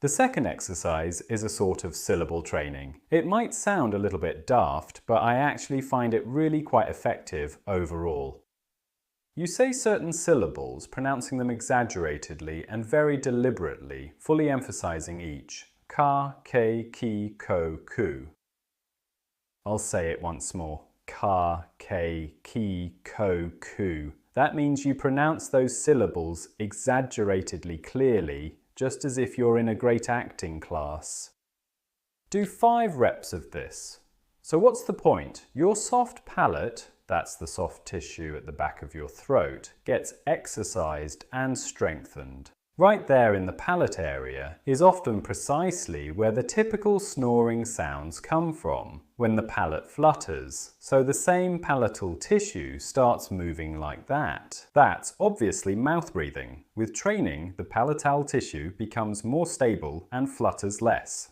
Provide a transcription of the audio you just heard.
The second exercise is a sort of syllable training. It might sound a little bit daft, but I actually find it really quite effective overall. You say certain syllables, pronouncing them exaggeratedly and very deliberately, fully emphasizing each. Ka, ke, ki, ko, ku. I'll say it once more. Ka, ke, ki, ko, ku. That means you pronounce those syllables exaggeratedly clearly, just as if you're in a great acting class. Do 5 reps of this. So what's the point? Your soft palate, that's the soft tissue at the back of your throat, gets exercised and strengthened. Right there in the palate area is often precisely where the typical snoring sounds come from, when the palate flutters, so the same palatal tissue starts moving like that. That's obviously mouth breathing. With training, the palatal tissue becomes more stable and flutters less.